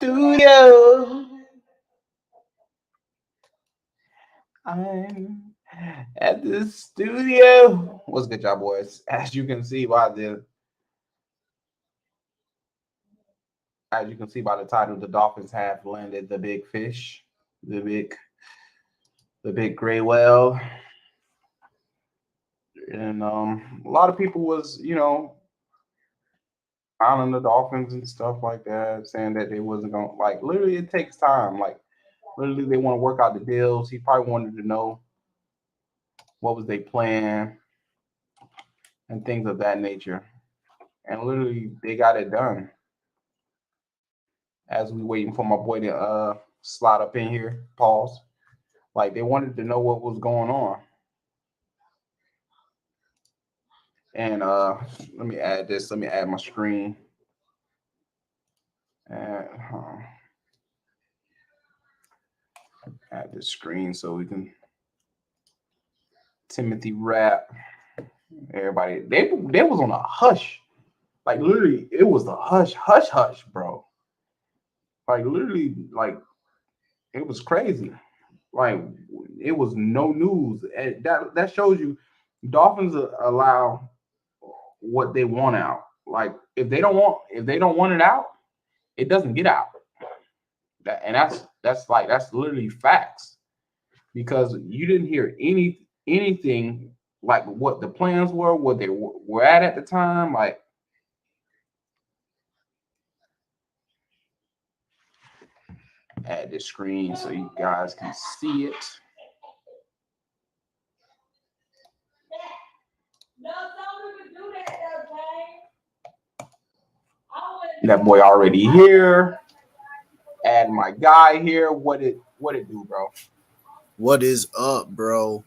studio. I'm at the studio. What's good, y'all boys? As you can see by the title, the Dolphins have landed the big fish, the big, the big gray whale, and a lot of people was honoring the Dolphins and stuff like that, saying that they wasn't gonna like. Literally, it takes time. Like literally, they want to work out the deals. He probably wanted to know what was their plan and things of that nature. And literally, they got it done. As we waiting for my boy to slide up in here, pause. Like they wanted to know what was going on. And let me add this. Let me add my screen. And add this screen so we can Timothy rap. Everybody, they was on a hush. Like literally, it was the hush, hush, hush, bro. Like literally, like it was crazy. Like it was no news. And that shows you Dolphins allow what they want out. Like if they don't want it out, it doesn't get out. And that's literally facts because you didn't hear anything like what the plans were, what they were at the time. Like add this screen so you guys can see it. That boy already here. Add my guy here. What it do, bro? What is up, bro?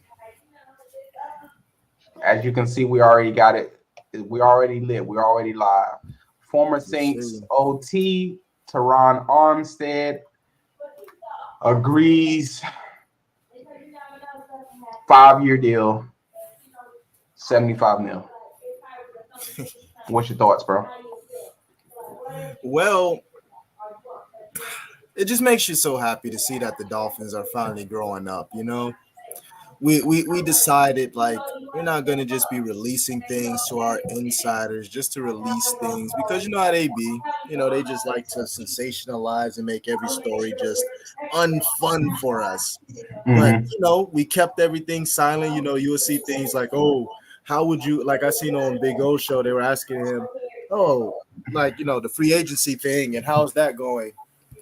As you can see, we already got it. We already lit. We're already live. Former Saints OT Terron Armstead agrees 5-year deal, 75 mil. What's your thoughts, bro? Well, it just makes you so happy to see that the Dolphins are finally growing up. We decided like we're not gonna just be releasing things to our insiders just to release things because you know how they be. They just like to sensationalize and make every story just unfun for us. But Mm-hmm. we kept everything silent. You will see things like, oh, how would you like I seen on Big O show, they were asking him, oh, like the free agency thing and how's that going?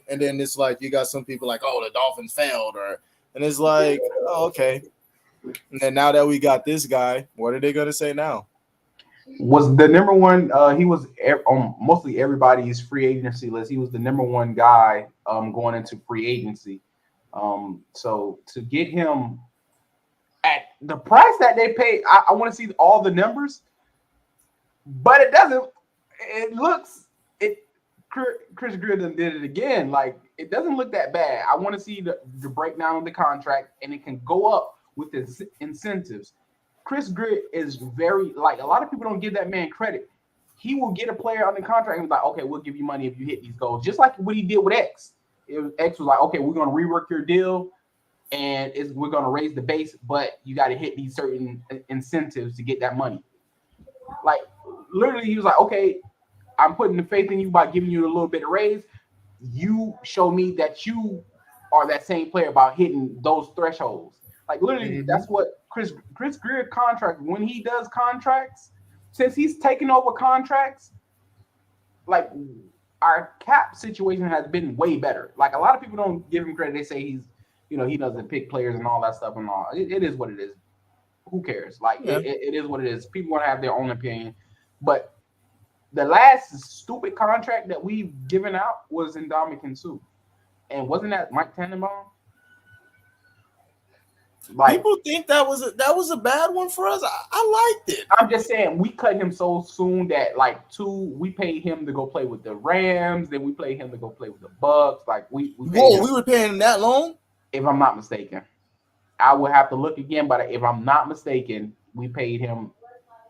And then it's like you got some people like, oh, the Dolphins failed, and it's like, oh, okay. And then now that we got this guy, what are they gonna say now? Was the number one? He was on mostly everybody's free agency list. He was the number one guy going into free agency. So to get him at the price that they paid, I want to see all the numbers, but it doesn't. It looks it. Chris Greer did it again. Like it doesn't look that bad. I want to see the breakdown of the contract, and it can go up with the incentives. Chris Greer is very like a lot of people don't give that man credit. He will get a player on the contract and be like, okay, we'll give you money if you hit these goals, just like what he did with X. X was like, okay, we're gonna rework your deal, and we're gonna raise the base, but you got to hit these certain incentives to get that money. Like literally, he was like, okay, I'm putting the faith in you by giving you a little bit of raise. You show me that you are that same player about hitting those thresholds. Like literally, Mm-hmm. that's what Chris Greer contract. When he does contracts, since he's taken over contracts, like our cap situation has been way better. Like a lot of people don't give him credit. They say he doesn't pick players and all that stuff and all. It is what it is. Who cares? Like Yeah. it is what it is. People want to have their own opinion, but the last stupid contract that we've given out was in Dominican Sue. And wasn't that Mike Tannenbaum? Like, People think that was a bad one for us. I liked it. I'm just saying, we cut him so soon that we paid him to go play with the Rams, then we paid him to go play with the Bucks. Like we paid Whoa, him, we were paying that long? if I'm not mistaken. I would have to look again, but if I'm not mistaken, we paid him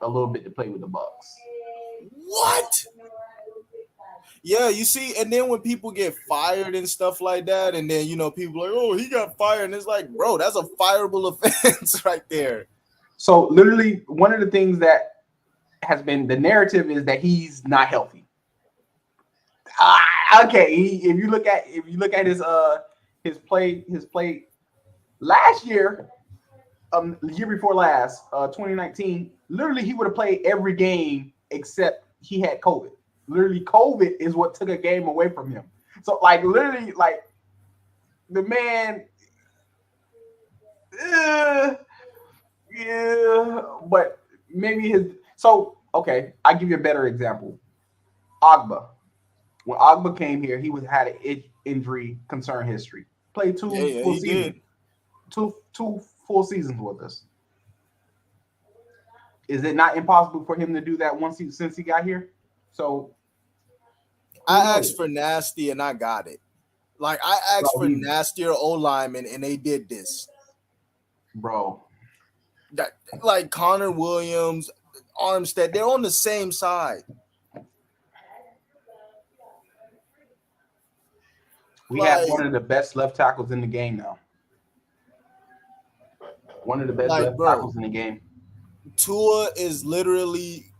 a little bit to play with the Bucks. What? Yeah, you see, and then when people get fired and stuff like that, and then people are like, oh, he got fired, and it's like, bro, that's a fireable offense right there. So literally, one of the things that has been the narrative is that he's not healthy. Okay, if you look at his play last year, the year before last, 2019, literally he would have played every game except he had COVID. Literally, COVID is what took a game away from him. So like literally, like the man, uh, yeah, but maybe his. So okay, I give you a better example. Agba. When Agba came here, he was had an injury concern history. Played Yeah, two yeah, full he seasons, did. two full seasons with us. Is it not impossible for him to do that since he got here? So who I knows, asked for nasty and I got it. Like I asked bro? for nastier O linemen and they did this. Bro, That like Connor Williams, Armstead, they're on the same side. we have Like, one of the best left tackles in the game now. One of the best like, left bro, tackles in the game. Tua is literally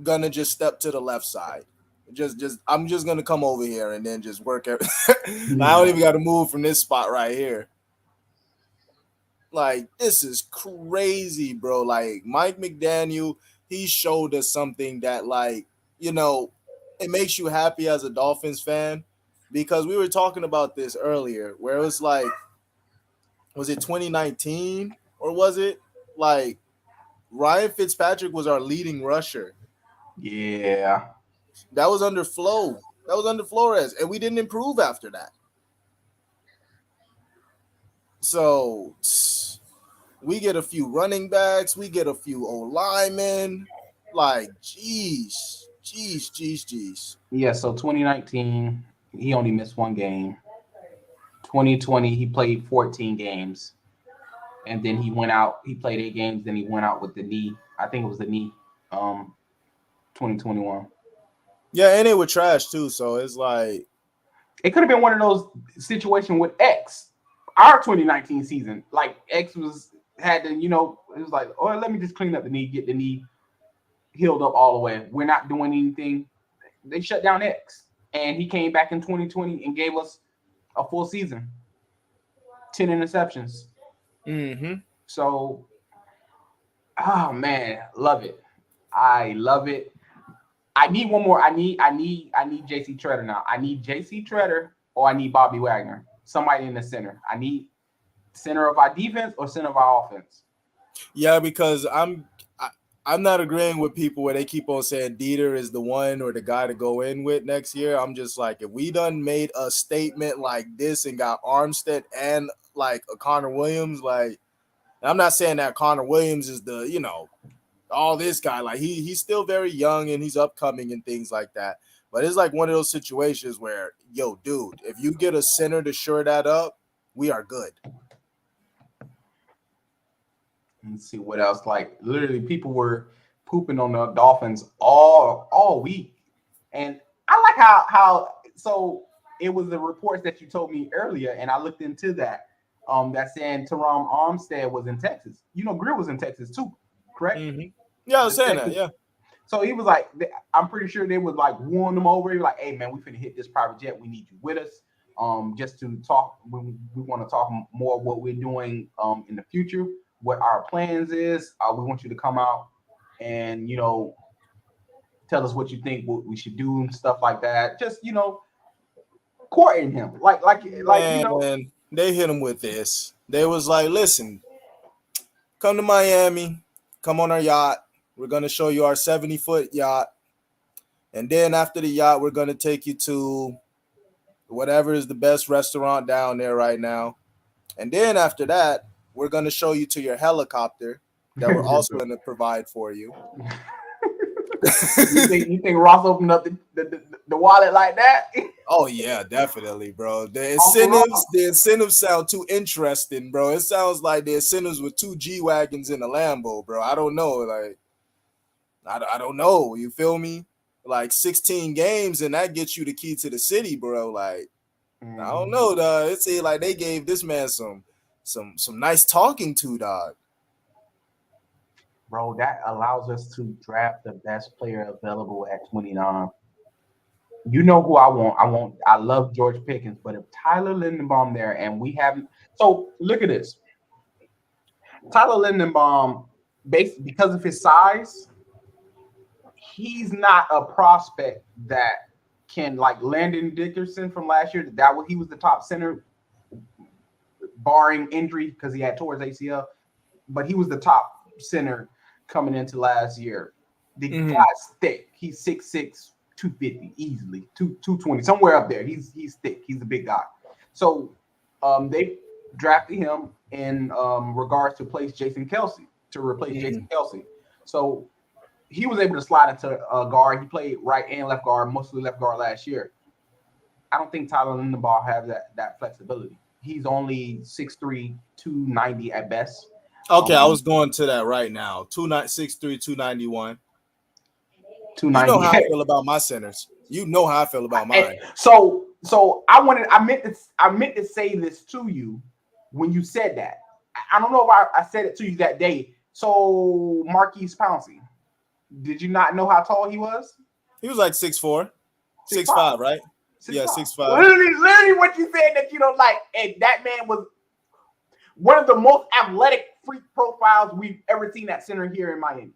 gonna just step to the left side. Just I'm just gonna come over here and then just work. I don't even got to move from this spot right here. Like this is crazy, bro. Like Mike McDaniel, he showed us something that, like, it makes you happy as a Dolphins fan because we were talking about this earlier, where it was like, was it 2019 or was it like Ryan Fitzpatrick was our leading rusher? Yeah, That was under Flo. That was under Flores, and we didn't improve after that. So we get a few running backs, we get a few O linemen. Like, jeez. yeah. So 2019, he only missed one game. 2020, he played 14 games, and then he went out. He played 8 games, then he went out with the knee. I think it was the knee. 2021. Yeah, and they were trash too. So it's like, It could have been one of those situations with X, our 2019 season. Like X had to, it was like, oh, let me just clean up the knee, get the knee healed up all the way. We're not doing anything. They shut down X, and he came back in 2020 and gave us a full season, 10 interceptions. mm-hmm. So, oh man, love it. I love it. I need one more. I need JC Treader now. I need JC Treader or I need Bobby Wagner. Somebody in the center. I need center of our defense or center of our offense. Yeah, because I'm not agreeing with people where they keep on saying Dieter is the one or the guy to go in with next year. I'm just like, if we done made a statement like this and got Armstead and like a Connor Williams, like, I'm not saying that Connor Williams is the, all this guy. Like he's still very young and he's upcoming and things like that. But it's like one of those situations where, yo, dude, if you get a center to shore that up, we are good. Let's see what else. Like literally, people were pooping on the Dolphins all week, and I like how so it was the reports that you told me earlier, and I looked into that. That saying Terron Armstead was in Texas. Greer was in Texas too, correct? Mm-hmm. Yeah, I was The saying Texas. that. Yeah. So he was like, I'm pretty sure they would like warn them over. Like, hey man, we finna hit this private jet. We need you with us. Just to talk. We want to talk more what we're doing in the future, what our plans is. We want you to come out and tell us what you think what we should do and stuff like that. Just courting him, Man, they hit him with this. They was like, listen, come to Miami, come on our yacht. We're gonna show you our 70-foot yacht. And then after the yacht, we're gonna take you to whatever is the best restaurant down there right now. And then after that, we're gonna show you to your helicopter that we're also gonna provide for you. you think Ross opened up the wallet like that? Oh yeah, definitely, bro. Uncle Ross. The incentives sound too interesting, bro. It sounds like the incentives with 2 G-Wagons in a Lambo, bro. I don't know, like I don't know. You feel me? like 16 games, and that gets you the key to the city, bro. Like, I don't know, dog. It's like they gave this man some nice talking to, dog. Bro, that allows us to draft the best player available at 29. You know who I want. I love George Pickens, but if Tyler Lindenbaum there and we haven't, so look at this. Tyler Lindenbaum, because of his size, he's not a prospect that can like Landon Dickerson from last year. He was the top center, barring injury because he had towards ACL, but he was the top center coming into last year. The guy's thick. He's 6'6", 250 easily, 220, somewhere up there. He's thick. He's a big guy. So they drafted him in regards to replace Jason Kelce. Jason Kelce. So he was able to slide into a guard. He played right and left guard, mostly left guard last year. I don't think Tyler Lindenbaum has that flexibility. He's only 6'3", 290 at best. Okay, I was going to that right now. 6'3", 291. 290. You know how I feel about my centers. You know how I feel about mine. So I meant to say this to you when you said that. I don't know if I said it to you that day. So Marquise Pouncey, did you not know how tall he was? He was like 6'4", 6'5", right? 6'5". Yeah, 6'5". Literally what you said that you don't like. And that man was one of the most athletic freak profiles we've ever seen at center here in Miami.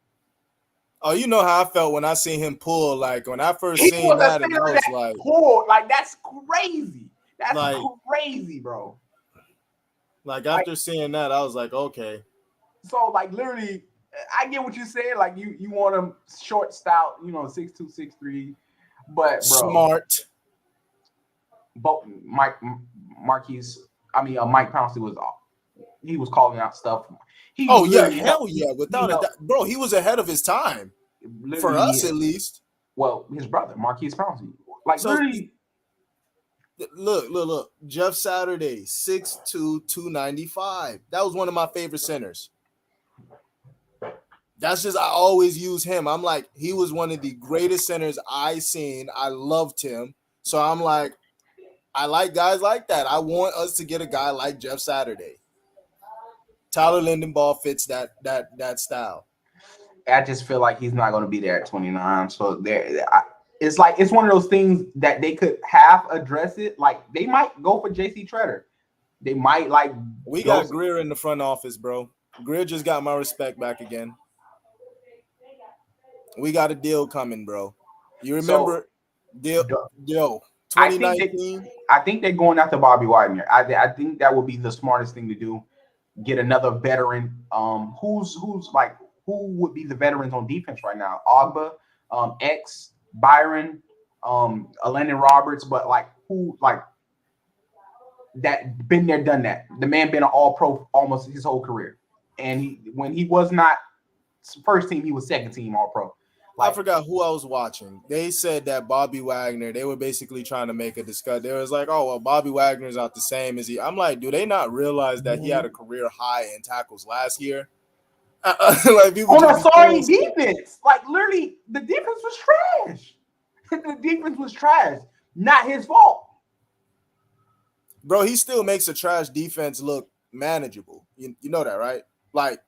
Oh, you know how I felt when I seen him pull. Like when I first seen that, and I was like, pulled. Like that's crazy. That's like, crazy, bro. Like after seeing that, I was like, okay. So like literally, I get what you're saying. Like you want him short, stout, 6'2", 6'3", but bro, smart. But Mike Pouncey was calling out stuff. Hell yeah, without a doubt, bro. He was ahead of his time for us, at least. Well, his brother Marquise Pouncey, like so, literally. Look. Jeff Saturday, 6'2", 295. That was one of my favorite centers. That's just I always use him. I'm like, he was one of the greatest centers I seen. I loved him. So I'm like, I like guys like that. I want us to get a guy like Jeff Saturday. Tyler Lindenbaum fits that style. I just feel like he's not going to be there at 29. So it's one of those things that they could half address it. Like they might go for JC Treader. They might We got Greer in the front office, bro. Greer just got my respect back again. We got a deal coming, bro. You remember deal 2019? I think they're going after Bobby Wagner. I think that would be the smartest thing to do. Get another veteran. Who would be the veterans on defense right now? Ogba, X, Byron, Landon Roberts, but who that been there, done that. The man been an All-Pro almost his whole career, and when he was not first team, he was second team All-Pro. I forgot who I was watching. They said that Bobby Wagner, they were basically trying to make a discussion. They was like, oh, well, Bobby Wagner's not the same as he. I'm like, do they not realize that he had a career high in tackles last year? On a sorry defense. Like, literally, the defense was trash. The defense was trash. Not his fault. Bro, he still makes a trash defense look manageable. You know that, right? Like,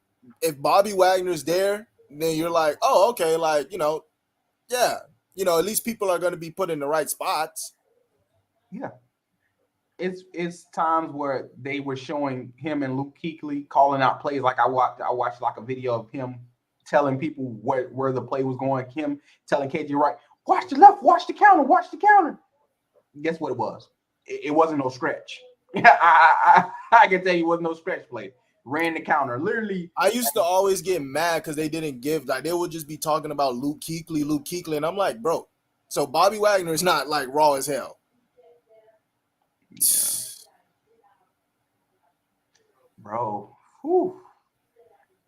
if Bobby Wagner's there, then you're like, oh, okay, at least people are going to be put in the right spots. Yeah. It's times where they were showing him and Luke Kuechly calling out plays. Like I watched like a video of him telling people where the play was going. Him telling KJ Wright, watch the left, watch the counter. Guess what it was? It wasn't no stretch. I can tell you it wasn't no stretch play. Ran the counter. Literally, I used to always get mad because they didn't give, they would just be talking about Luke Kuechly, and I'm like, bro, so Bobby Wagner is not raw as hell. Yeah. Bro. Whew.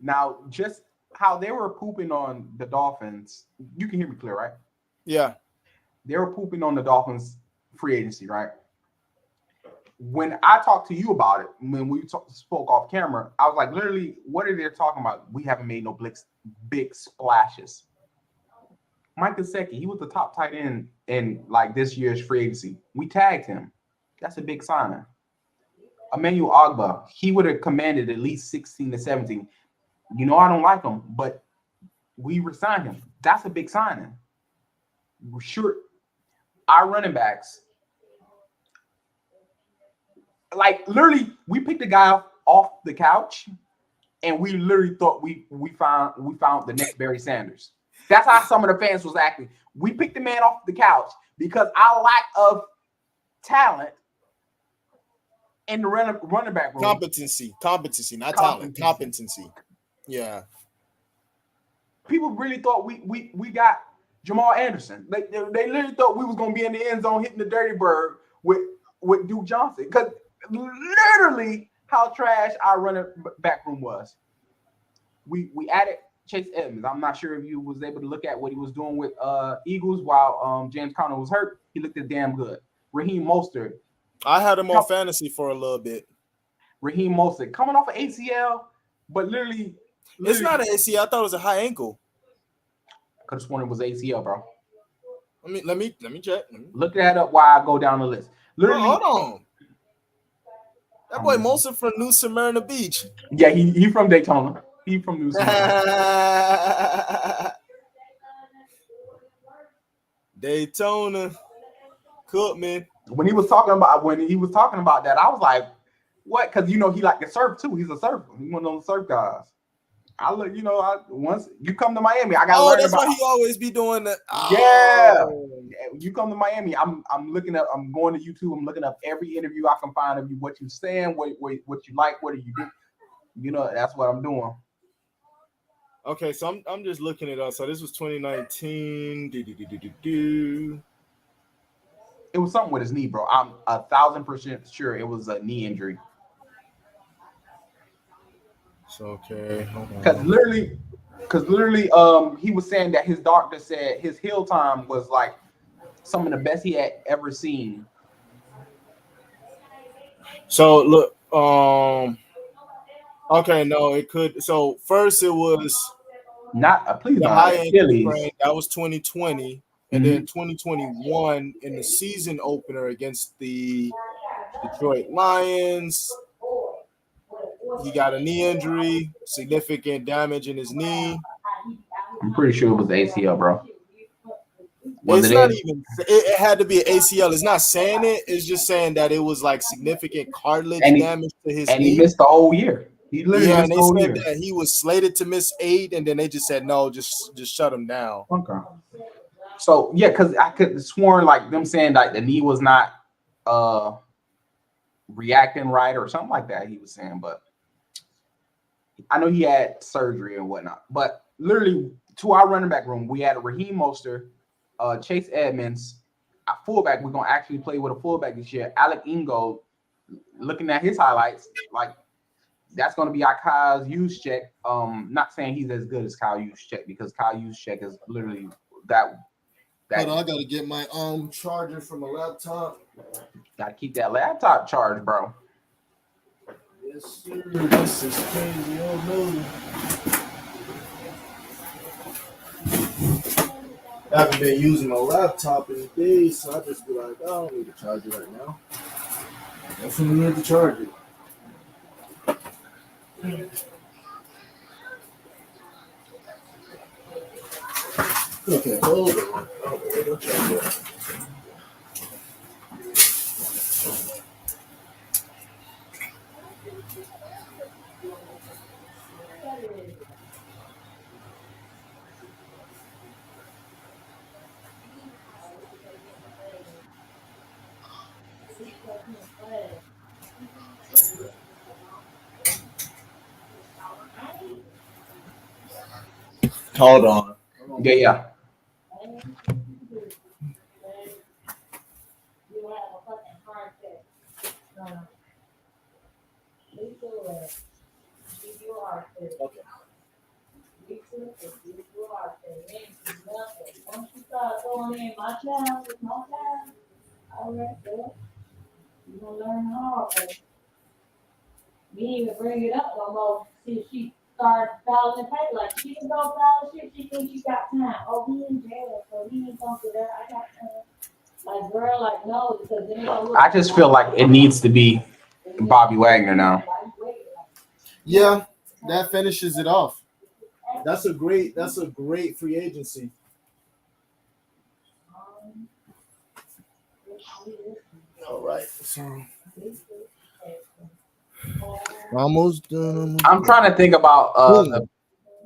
Now, just how they were pooping on the Dolphins, you can hear me clear, right? Yeah. They were pooping on the Dolphins free agency, right? When I talked to you about it, when we spoke off camera, I was like, literally, what are they talking about? We haven't made no big splashes. Mike Gesicki, he was the top tight end in like this year's free agency. We tagged him. That's a big signing. Emmanuel Ogba, he would have commanded at least 16 to 17. You know I don't like him, but we resigned him. That's a big signing. We're sure our running backs, like literally, we picked a guy off the couch, and we literally thought we found the next Barry Sanders. That's how some of the fans was acting. We picked the man off the couch because our lack of talent in the running back room. Competency, not talent. Competency. Yeah. People really thought we got Jamal Anderson. They literally thought we was gonna be in the end zone hitting the dirty bird with Duke Johnson, because literally how trash our running back room was. We added Chase Edmonds. I'm not sure if you was able to look at what he was doing with Eagles while James Conner was hurt. He looked damn good. Raheem Mostert. I had him on fantasy for a little bit. Raheem Mostert coming off of ACL, but literally it's not an ACL. I thought it was a high ankle. Could have sworn it was ACL, bro. Let me check. Look that up while I go down the list. Literally, hold on. That boy Mostert from New Smyrna Beach. Yeah, he from Daytona. He from New Smyrna. Daytona. Cookman. When he was talking about that, I was like, what? Because he like to surf too. He's a surfer. He's one of those surf guys. I look, once you come to Miami, I gotta learn that's about. Why he always be doing that. Yeah, you come to Miami, I'm looking up. I'm going to YouTube. I'm looking up every interview I can find of you. What you saying? What you like? What do you do? That's what I'm doing. Okay, so I'm just looking it up. So this was 2019. It was something with his knee, bro. I'm 1,000% sure it was a knee injury. Okay. Because literally, he was saying that his doctor said his heal time was like some of the best he had ever seen. So look, okay, no, it could. So first it was not please the not high ankle sprain. That was 2020, and then 2021 in the season opener against the Detroit Lions. He got a knee injury, significant damage in his knee. I'm pretty sure it was ACL, bro. It's not even. It had to be an ACL. It's not saying it. It's just saying that it was like significant cartilage damage to his knee. And he missed the whole year. He literally missed the whole year. That he was slated to miss 8, and then they just said no, just shut him down. Okay. So yeah, because I could have sworn like them saying like the knee was not reacting right or something like that. He was saying, but I know he had surgery and whatnot. But literally, to our running back room, we had a Raheem Mostert, Chase Edmonds, a fullback. We're gonna actually play with a fullback this year. Alec Ingold. Looking at his highlights, like that's gonna be our Kyle Juszczyk. Not saying he's as good as Kyle Juszczyk because Kyle Juszczyk is literally that. Hold on, I gotta get my charger from a laptop. Gotta keep that laptop charged, bro. Yes, sir. This is crazy. Oh no. I haven't been using my laptop in days, so I just be like, I don't need to charge it right now. I definitely need to charge it. Okay, hold on. Hold on. Yeah. Okay. Once you start throwing in my child with my child, all right, girl, you're gonna learn hard. Me even bring it up no more. See, she start filing the paper. Like she can go file shit. She thinks she got time. Oh, he in jail, so he ain't gonna do that. I got time. Like girl, like no, because then they gonna look. I just feel like it needs to be Bobby Wagner now. Yeah, that finishes it off. That's a great free agency. All right, so almost done. I'm trying to think about Boom.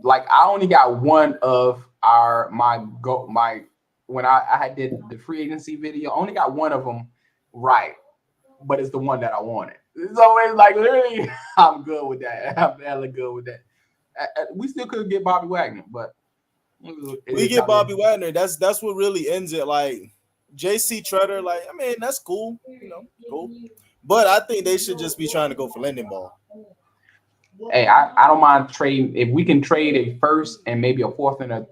like I only got one of my when I had did the free agency video. I only got one of them right, but it's the one that I wanted. So it's like literally, I'm good with that. I'm hella good with that. We still could get Bobby Wagner, but We get Bobby Wagner. That's what really ends it. Like JC Treader, like I mean that's cool, cool. But I think they should just be trying to go for Lindenball. Hey, I don't mind trading if we can trade a first and maybe a fourth and a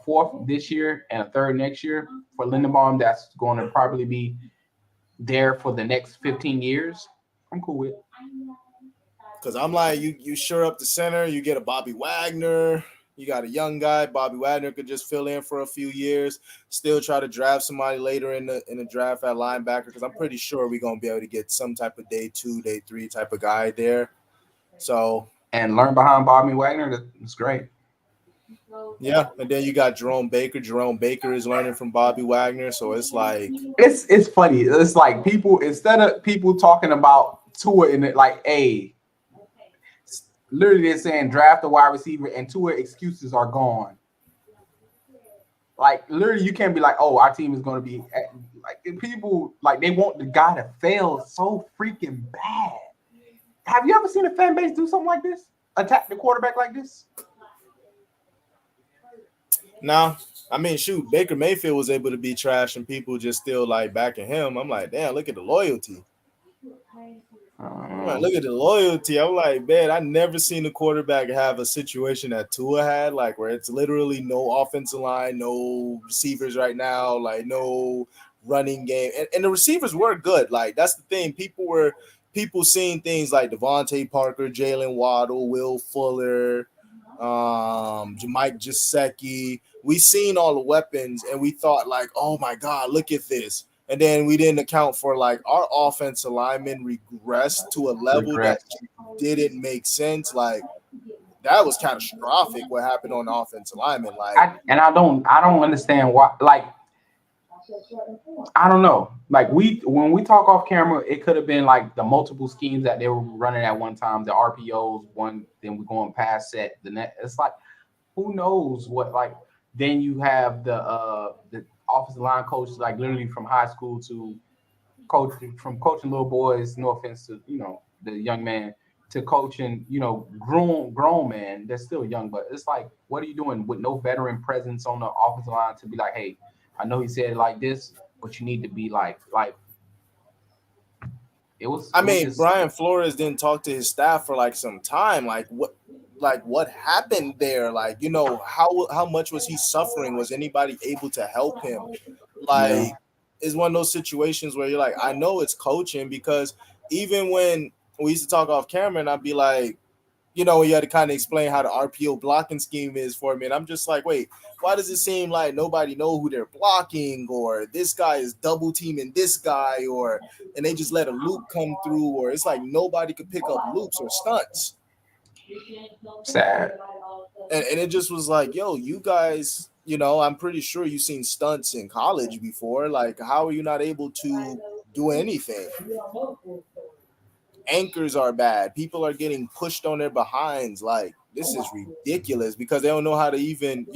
fourth this year and a third next year for Lindenbaum. That's going to probably be there for the next 15 years. I'm cool with it. Because I'm like, you sure up the center, you get a Bobby Wagner, you got a young guy. Bobby Wagner could just fill in for a few years, still try to draft somebody later in the draft at linebacker. Because I'm pretty sure we're gonna be able to get some type of day 2, day 3 type of guy there. So and learn behind Bobby Wagner. That's great. Yeah, and then you got Jerome Baker. Jerome Baker is learning from Bobby Wagner, so it's like it's funny. It's like people instead of people talking about Tua in it, like literally they're saying draft a wide receiver and Tua excuses are gone. Like literally, you can't be like, oh, our team is going to be like people like they want the guy to fail so freaking bad. Have you ever seen a fan base do something like this? Attack the quarterback like this? No, I mean, shoot, Baker Mayfield was able to be trash and people just still like backing him. I'm like, damn, look at the loyalty. Look at the loyalty. I'm like, man, I never seen a quarterback have a situation that Tua had, like where it's literally no offensive line, no receivers right now, like no running game. And the receivers were good. Like, that's the thing. People seeing things like Devontae Parker, Jalen Waddle, Will Fuller, Mike Gesicki. We seen all the weapons and we thought like, oh my God, look at this. And then we didn't account for like our offensive linemen regressed to a level that didn't make sense. Like that was catastrophic what happened on the offensive lineman. Like I don't understand why. Like I don't know. Like when we talk off camera, it could have been like the multiple schemes that they were running at one time, the RPOs, one, then we're going past set, the net. It's like who knows what like then you have the offensive line coach like literally from high school to coaching little boys, no offense to the young man, to coaching grown man that's still young, but it's like what are you doing with no veteran presence on the offensive line to be like, hey, I know he said it like this, but you need to be like it was. I mean, Brian Flores didn't talk to his staff for like some time. Like what happened there? Like, how much was he suffering? Was anybody able to help him? Like, it's one of those situations where you're like, I know it's coaching, because even when we used to talk off camera and I'd be like, you had to kind of explain how the RPO blocking scheme is for me. And I'm just like, wait, why does it seem like nobody know who they're blocking, or this guy is double teaming this guy, and they just let a loop come through, or it's like nobody could pick up loops or stunts. Sad. And it just was like, yo, you guys, I'm pretty sure you've seen stunts in college before. Like, how are you not able to do anything? Anchors are bad. People are getting pushed on their behinds. Like, this is ridiculous, because they don't know how to even,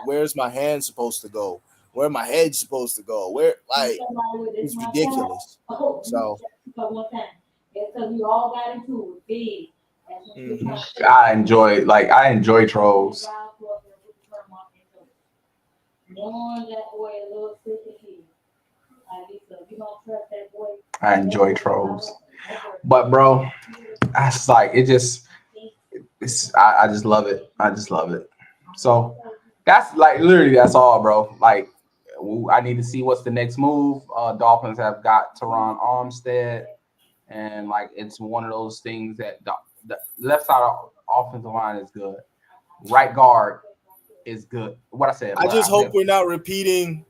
where's my hand supposed to go? Where my head's supposed to go? Where, like, it's ridiculous. So, I enjoy trolls. I enjoy trolls. But bro, it's like I just love it. I just love it. So that's like literally that's all, bro. Like I need to see what's the next move. Dolphins have got Terron Armstead, and like it's one of those things that the left side of offensive line is good. Right guard is good. What I said. I just hope we're not repeating,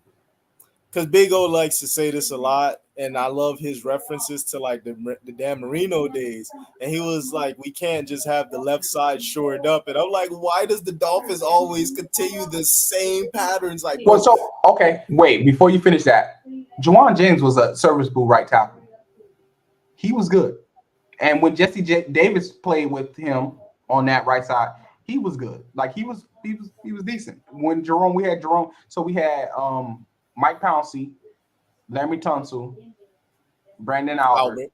because Big O likes to say this a lot, and I love his references to like the Dan Marino days. And he was like, we can't just have the left side shored up. And I'm like, why does the Dolphins always continue the same patterns? Like, Well, so okay, wait, before you finish that, Juwan James was a serviceable right tackle. He was good. And when Davis played with him on that right side, he was good. Like he was decent. When we had Jerome, so we had Mike Pouncey, Larry Tunsil, Brandon Albert,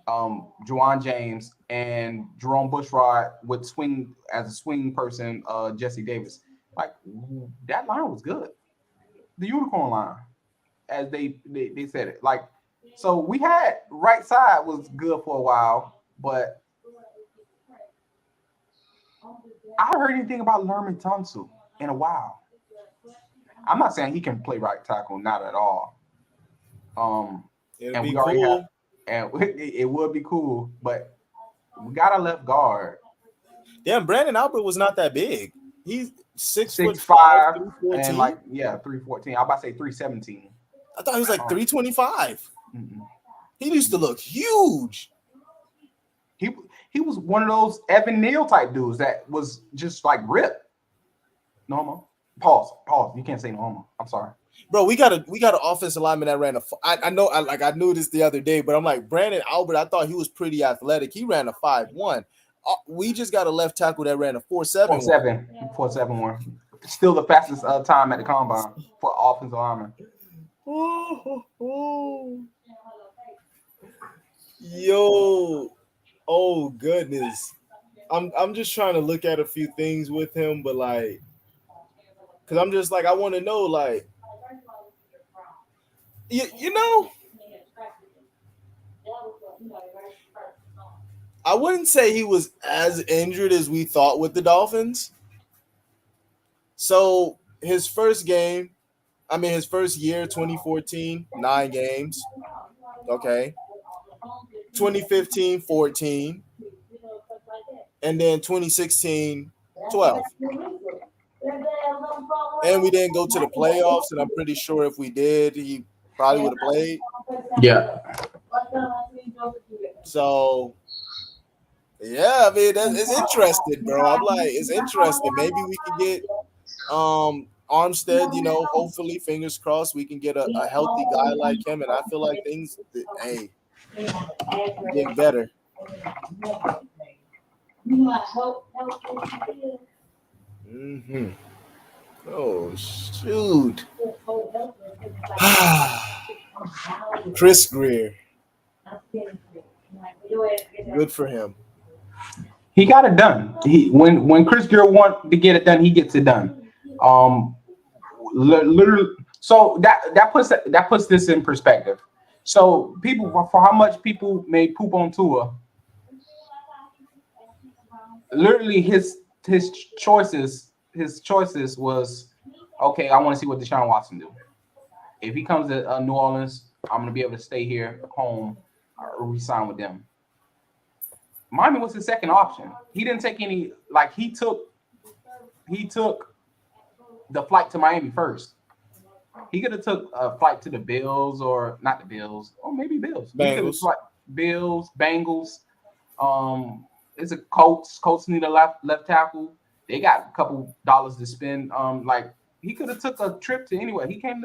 Juwan James, and Jerome Bushrod with swing as a swing person, Jesse Davis. Like that line was good. The unicorn line, as they said it. Like, so we had right side was good for a while, but I haven't heard anything about Lerman Tunsil in a while. I'm not saying he can play right tackle, not at all. it'll And be we already cool. have, and it would be cool, but we got a left guard. Damn, Brandon Albert was not that big. He's 6'5", 6'5", 314. and like 314. I'm about to say 317. I thought he was like 325. Mm-mm. He used to look huge. He was one of those Evan Neal type dudes that was just like ripped. No homo. Pause. You can't say no homo. I'm sorry. Bro, we got an offensive lineman that ran I knew this the other day, but I'm like, Brandon Albert, I thought he was pretty athletic. He ran a 5'1". We just got a left tackle that ran a 4'7". 4'7", still the fastest time at the combine for offensive lineman. Yo, oh goodness. I'm just trying to look at a few things with him, but like, because I'm just like, I want to know, like, you know, I wouldn't say he was as injured as we thought with the Dolphins. So his first year, 2014, 9 games. Okay. 2015, 14. And then 2016, 12. And we didn't go to the playoffs, and I'm pretty sure if we did, he probably would have played. Yeah. So, yeah, I mean, it's interesting, bro. I'm like, it's interesting. Maybe we can get Armstead, hopefully, fingers crossed, we can get a healthy guy like him. And I feel like things, get better. Mm-hmm. Oh, shoot. Chris Greer. Good for him. He got it done. When Chris Greer wants to get it done, he gets it done. Literally. So that puts this in perspective. So people, for how much people may poop on Tua, literally his choices was, okay, I want to see what Deshaun Watson do. If he comes to New Orleans, I'm gonna be able to stay here home or re-sign with them. Miami was his second option. He didn't take any, like he took the flight to Miami first. He could have took a flight to the Bills, or not the Bills, or maybe Bills. Bengals. Bills, Bengals. It's a Colts. Colts need a left tackle. They got a couple dollars to spend. Like he could have took a trip to anywhere. He came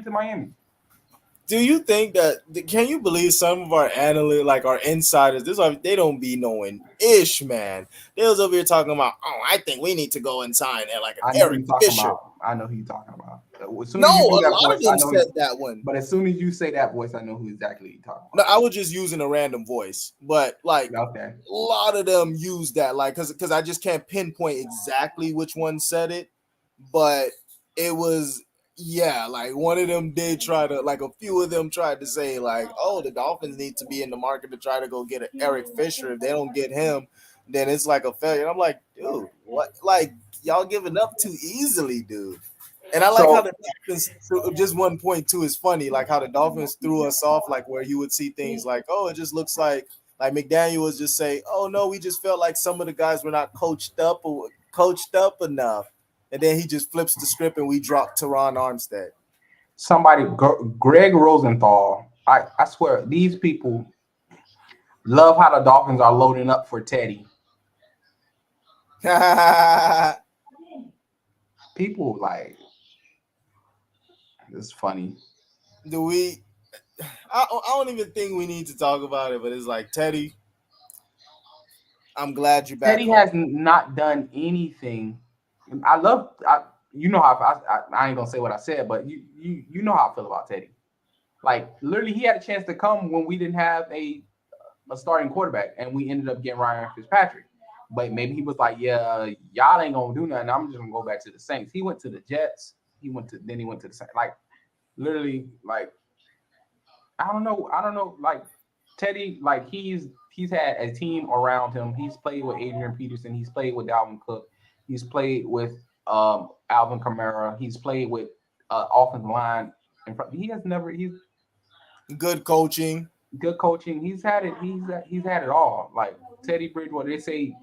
to Miami. Do you think that? Can you believe some of our analysts, like our insiders, they don't be knowing ish, man. They was over here talking about, I think we need to go and sign like an Eric Fisher. I know who you're talking about. A lot of them said that one. But as soon as you say that voice, I know who exactly you're talking No, about. I was just using a random voice, but like okay. A lot of them use that, like because I just can't pinpoint exactly which one said it, but it was. Yeah, like one of them did try to, like a few of them tried to say, like, oh, the Dolphins need to be in the market to try to go get an Eric Fisher. If they don't get him, then it's like a failure. And I'm like, dude, what? Like, y'all giving up too easily, dude. And I like how the Dolphins, just one point too is funny, like how the Dolphins threw us off, like where you would see things like, oh, it just looks like Like McDaniel was just saying, "Oh no, we just felt like some of the guys were not coached up enough," and then he just flips the script and we drop Terron Armstead. Somebody, Greg Rosenthal. I swear, these people love how the Dolphins are loading up for Teddy. People like it's funny. Do we? I don't even think we need to talk about it, but it's like Teddy. I'm glad you're back. Teddy has not done anything. I love. You know how I ain't gonna say what I said, but you know how I feel about Teddy. Like literally, he had a chance to come when we didn't have a starting quarterback, and we ended up getting Ryan Fitzpatrick. But maybe he was like, "Yeah, y'all ain't gonna do nothing. I'm just gonna go back to the Saints." He went to the Jets. He went to the Saints. Like literally, like I don't know. Like Teddy, like he's had a team around him. He's played with Adrian Peterson. He's played with Dalvin Cook. He's played with Alvin Kamara. He's played with offensive line. He has never. He's good coaching. Good coaching. He's had it. He's had it all. Like Teddy Bridgewater. They say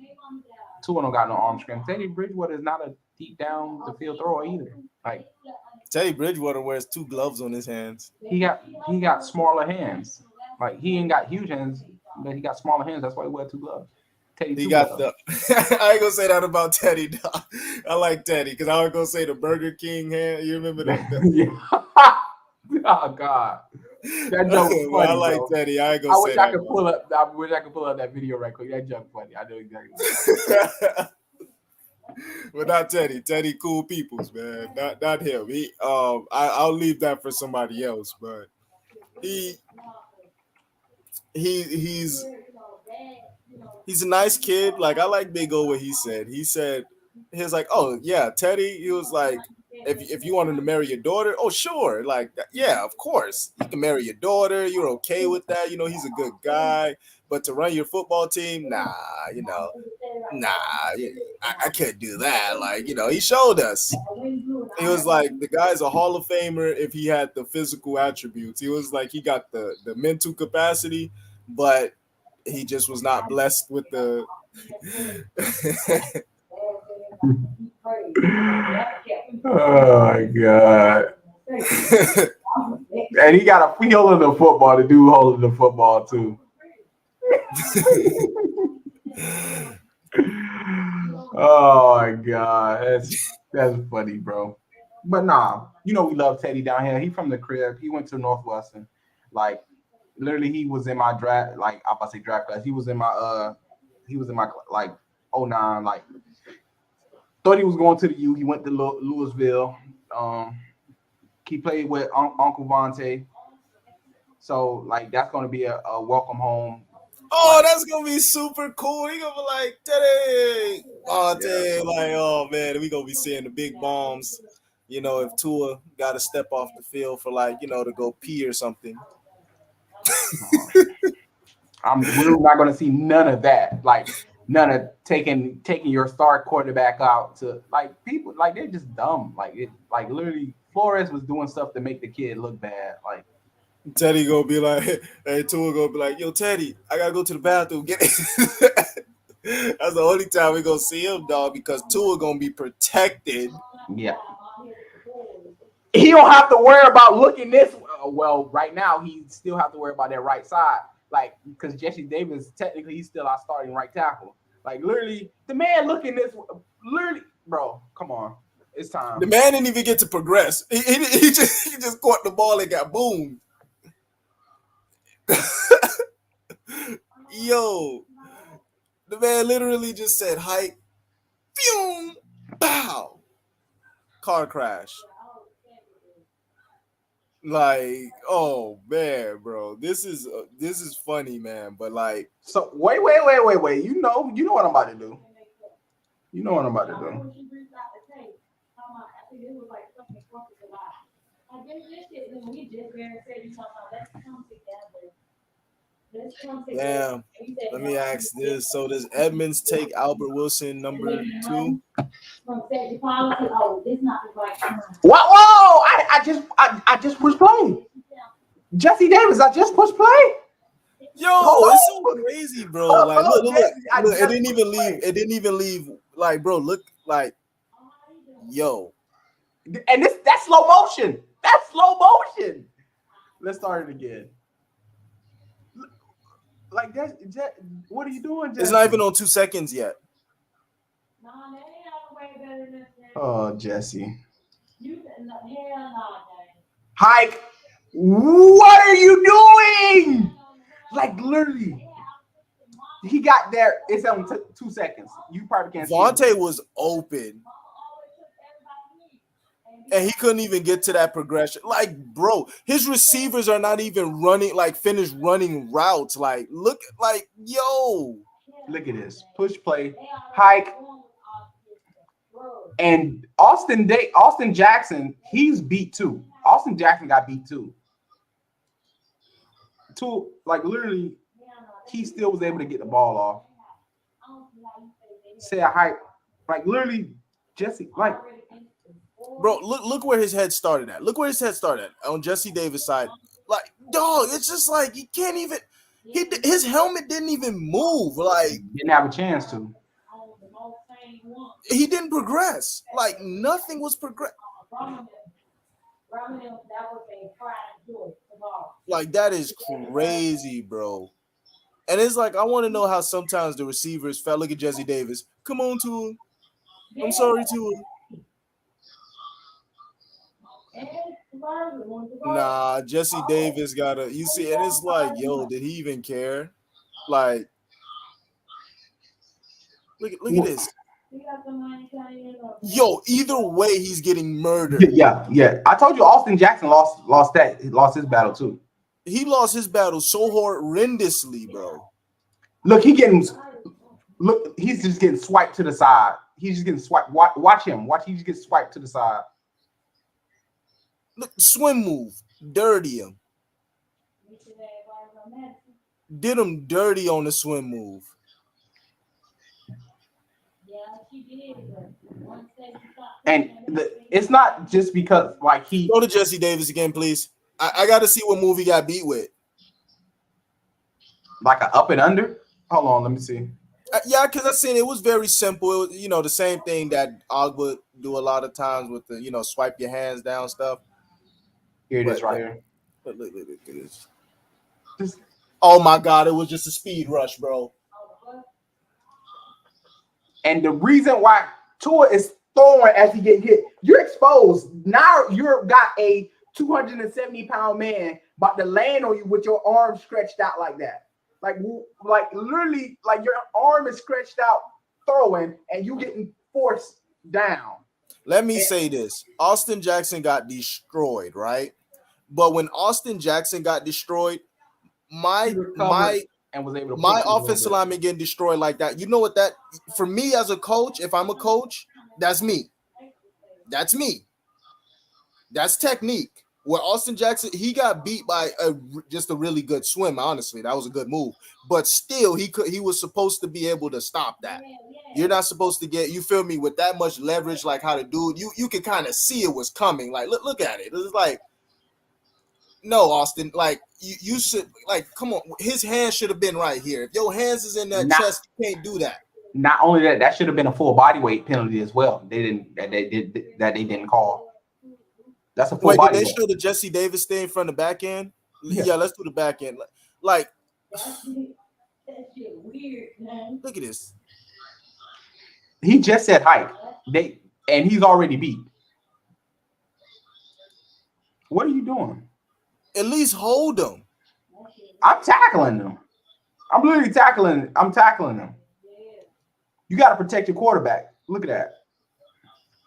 Tua don't got no arm strength. Teddy Bridgewater is not a deep down the field thrower either. Like Teddy Bridgewater wears 2 gloves on his hands. He got smaller hands. Like he ain't got huge hands, but he got smaller hands. That's why he wears 2 gloves. Teddy, he got gloves. I ain't gonna say that about Teddy. Dog. I like Teddy because I was gonna say the Burger King hand. You remember that? Yeah. Oh God. That joke was funny, I like bro. Teddy. I ain't gonna say that. I wish I could pull up that video right quick. That joke funny. I know exactly. But not Teddy. Teddy cool peoples, man. Not him. He I'll leave that for somebody else, but he's a nice kid. Like I like Big O what he said. He was like, "Oh yeah, Teddy." He was like, if you wanted to marry your daughter, oh sure, like yeah, of course you can marry your daughter. You're okay with that. You know he's a good guy. But to run your football team, nah, I can't do that. Like he showed us. He was like the guy's a Hall of Famer if he had the physical attributes. He was like he got the mental capacity, but he just was not blessed with the. Oh my God. And he got a feel of the football to do holding the football too. Oh my God. That's funny, bro. But nah, we love Teddy down here. He from the crib. He went to Northwestern. Like literally he was in my draft, like I'm about to say draft class. He was in my like 09, like thought he was going to the U. He went to Louisville. He played with Uncle Vontae. So, like, that's going to be a welcome home. Oh, that's going to be super cool. He going to be like, Teddy, Vontae. Yeah. Like, oh, man, we going to be seeing the big bombs. If Tua got to step off the field for, like, to go pee or something. We're not going to see none of that. Like, none of taking your star quarterback out to like people like they're just dumb. Like literally Flores was doing stuff to make the kid look bad. Like Teddy gonna be like, hey, Tua gonna be like, yo, Teddy, I gotta go to the bathroom. Get it. That's the only time we gonna see him, dog, because Tua gonna be protected. Yeah. He don't have to worry about looking this well. Right now, he still have to worry about that right side. Like, because Jesse Davis, technically, he's still our starting right tackle. Like, literally, the man looking this, literally, bro, come on. It's time. The man didn't even get to progress. He just caught the ball and got boomed. Yo, the man literally just said, hike, boom, bow, car crash. Like, oh man, bro, this is funny, man. But like, so wait. You know what I'm about to do. You know what I'm about to do. Damn. Let me ask this. So does Edmonds take Albert Wilson number 2? Whoa! I just pushed play. Jesse Davis, I just pushed play. Yo, it's so crazy, bro. Like, look, Jesse, I look. It just didn't even leave. It didn't even leave. Like, bro, look, like, yo. And that's slow motion. That's slow motion. Let's start it again. Like that, what are you doing, Jesse? It's not even on 2 seconds yet. No, they ain't no way better than this. Oh, Jesse. You hell no, Jay. Hike. What are you doing? Like literally, he got there. It's on 2 seconds. You probably can't see it. Vontae was open, and he couldn't even get to that progression. Like, bro, his receivers are not even running, like, finished running routes. Like, look, like, yo. Look at this. Push play. Hike. And Austin Jackson, he's beat too. Austin Jackson got beat too. Like literally, he still was able to get the ball off. Say a hype. Like literally, Jesse, like, bro, look where his head started at. Look where his head started at on Jesse Davis' side. Like, dog, it's just like he can't even. His helmet didn't even move. Like, didn't have a chance to. He didn't progress. Like, nothing was progress. Like, that is crazy, bro. And it's like, I want to know how sometimes the receivers felt. Look at Jesse Davis. Come on, Tua. I'm sorry, Tua. Nah, Jesse Davis gotta. You see, and it's like, yo, did he even care? Like, look at this. Yo, either way, he's getting murdered. Yeah. I told you Austin Jackson lost his battle too. He lost his battle so horrendously, bro. Look, he's just getting swiped to the side. He's just getting swiped. Watch him. He just gets swiped to the side. Look, swim move. Dirty him. Did him dirty on the swim move. And it's not just because like he go to Jesse Davis again, please. I got to see what move he got beat with. Like a up and under. Hold on, let me see. Yeah, because I seen it was very simple. It was, the same thing that Og would do a lot of times with the swipe your hands down stuff. Here it is, right here. Look at this. Oh my God! It was just a speed rush, bro. And the reason why Tua is throwing as he get hit, you're exposed. Now you've got a 270-pound man about to land on you with your arm stretched out like that. Like literally, like your arm is stretched out throwing, and you getting forced down. Let me say this: Austin Jackson got destroyed, right? But when Austin Jackson got destroyed, my offensive lineman getting destroyed like that. You know what that for me as a coach? If I'm a coach, that's me. That's me. That's technique. Where Austin Jackson, he got beat by just a really good swim. Honestly, that was a good move. But still, he was supposed to be able to stop that. You're not supposed to get, you feel me, with that much leverage, like how to do it. You can kind of see it was coming. Like look at it. It's like, no, Austin, like you should, like, come on. His hand should have been right here. If your hands is in that chest, you can't do that. Not only that should have been a full body weight penalty as well. They didn't call. That's a full body did they weight. show the Jesse Davis thing from the back end? Yeah, let's do the back end. Like, that shit weird, man. Look at this. He just said hike. And he's already beat. What are you doing? At least hold them. I'm tackling them. I'm literally tackling. I'm tackling them. You got to protect your quarterback. Look at that.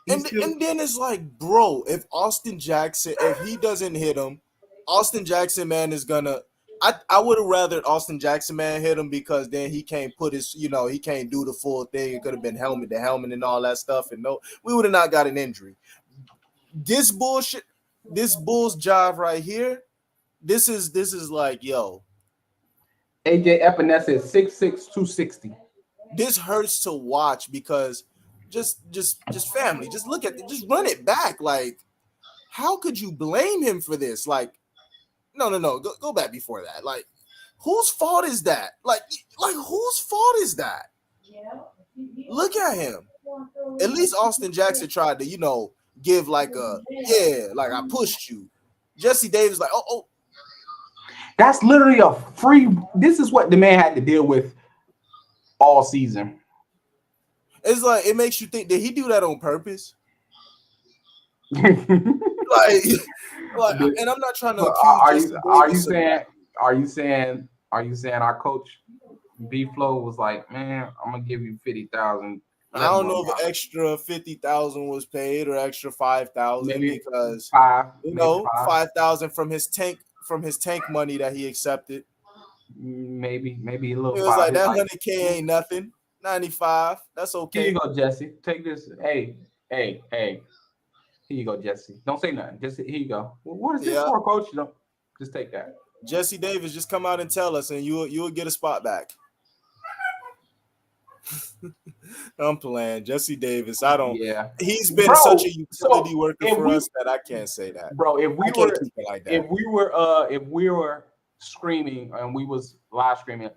And then it's like, bro, if Austin Jackson, if he doesn't hit him, Austin Jackson, man, is gonna. I would have rather Austin Jackson, man, hit him because then he can't put his, he can't do the full thing. It could have been helmet to helmet and all that stuff, and no, we would have not got an injury. This bullshit, this Bulls jive right here. This is like, yo. AJ Epinesa is 6'6", 260. This hurts to watch because just family, just look at it, just run it back. Like, how could you blame him for this? Like, no, go back before that. Like, Whose fault is that? Like whose fault is that? Look at him. At least Austin Jackson tried to, give like like I pushed you. Jesse Davis like, oh, That's literally a free. This is what the man had to deal with all season. it's like it makes you think, did he do that on purpose? like, And I'm not trying to so accuse are Jesse you Davis of saying that. are you saying our coach B Flow was like, man, I'm gonna give you 50,000. I don't know if extra 50,000 was paid or extra 5,000 Maybe because five, maybe five, 5,000 from his tank money that he accepted. maybe a little It was five. like that 100K ain't nothing. 95, that's okay. Here you go, Jesse. Take this. Hey. Here you go, Jesse. Don't say nothing. Just here you go. Well, what is this for, Coach? No, just take that. Jesse Davis, just come out and tell us, and you'll get a spot back. I'm playing. Jesse Davis. I don't. Yeah. He's been such a utility worker for us that I can't say that. Bro, if we were keep it like that. if we were screaming and we was live streaming